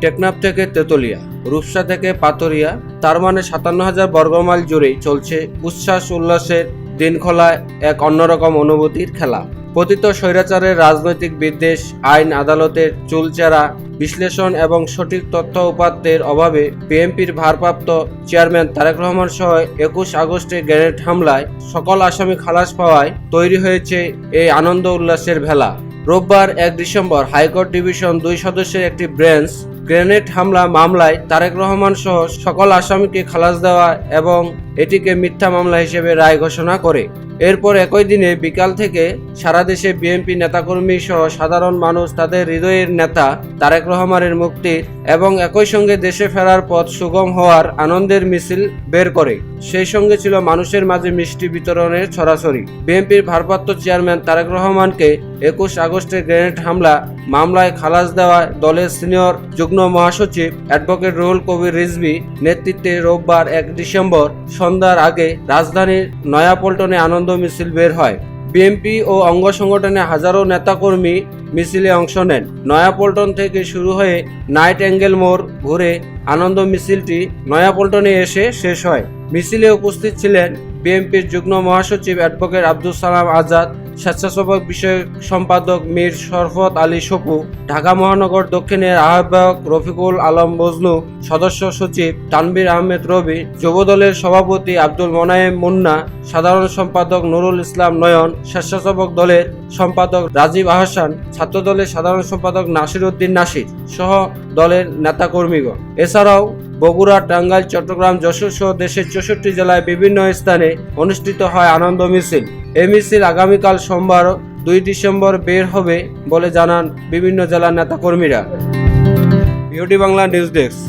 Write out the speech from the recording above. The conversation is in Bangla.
টেকনাফ থেকে তেতুলিয়া, রূপসা থেকে পাথরিয়া, তার মানে 57,000 বর্গমাইল জুড়েই চলছে উচ্ছ্বাস উল্লাসের দিনখোলায় এক অন্যরকম অনুভূতির খেলা। পতিত স্বৈরাচারের রাজনৈতিক বিদ্বেষ, আইন আদালতের চুলচেরা বিশ্লেষণ এবং সঠিক তথ্য উপাত্তের অভাবে বিএনপির ভারপ্রাপ্ত চেয়ারম্যান তারেক রহমান সহ 21 আগস্টে গ্রেনেড হামলায় সকল আসামি খালাস পাওয়ায় তৈরি হয়েছে এই আনন্দ উল্লাসের ভেলা। রোববার 1 ডিসেম্বর হাইকোর্ট ডিভিশন 2 সদস্যের একটি বেঞ্চ গ্রেনেড হামলা মামলায় তারেক রহমান সহ সকল আসামিকে খালাস দেওয়া এবং এটিকে মিথ্যা মামলা হিসেবে রায় ঘোষণা করে। এরপর একই দিনে বিকাল থেকে সারা দেশে বিএনপি নেতাকর্মী সহ সাধারণ মানুষ তাদের হৃদয়ের নেতা তারেক রহমানের মুক্তির এবং একই সঙ্গে দেশে ফেরার পথ সুগম হওয়ার আনন্দের মিছিল বের করে। সেই সঙ্গে ছিল মানুষের মাঝে মিষ্টি বিতরণের ছড়াছড়ি। বিএনপির ভারপ্রাপ্ত চেয়ারম্যান তারেক রহমানকে 21 আগস্টের গ্রেনেড হামলা মামলায় খালাস দেওয়া দলের সিনিয়র যুগ্ম মহাসচিব অ্যাডভোকেট রুহুল কবির রিজভী নেতৃত্বে রোববার 1 ডিসেম্বর সন্ধ্যার আগে রাজধানীর নয়াপল্টনে আনন্দ মিছিল বের হয়। বিএনপি ও অঙ্গ সংগঠনের হাজারো নেতাকর্মী মিছিলে অংশ নেন। নয়াপল্টন থেকে শুরু হয়ে নাইট অ্যাঙ্গেল মোড় ঘুরে আনন্দ মিছিলটি নয়াপল্টনে এসে শেষ হয়। মিছিলে উপস্থিত ছিলেন বিএনপির যুগ্ম মহাসচিব অ্যাডভোকেট আব্দুল সালাম আজাদ, স্বেচ্ছাসেবক বিষয়ক সম্পাদক মীর শরফত আলী সপু, ঢাকা মহানগর দক্ষিণের আহ্বায়ক রফিকুল আলম বজনু, সদস্য সচিব তানভীর আহমেদ রবি, যুবদলের সভাপতি আব্দুল মোনায়েম মুন্না, সাধারণ সম্পাদক নুরুল ইসলাম নয়ন, স্বেচ্ছাসেবক দলের সম্পাদক রাজীব আহসান, ছাত্রদলের সাধারণ সম্পাদক নাসির উদ্দিন নাসির সহ দলের নেতাকর্মীগণ। এছাড়াও বগুড়া, টাঙ্গাইল, চট্টগ্রাম, যশোর সহ দেশের 64 জেলায় বিভিন্ন স্থানে অনুষ্ঠিত হয় আনন্দ মিছিল। এই মিছিল আগামীকাল সোমবার 2 ডিসেম্বর বের হবে বলে জানান বিভিন্ন জেলার নেতাকর্মীরা। BOT Bangla news desk.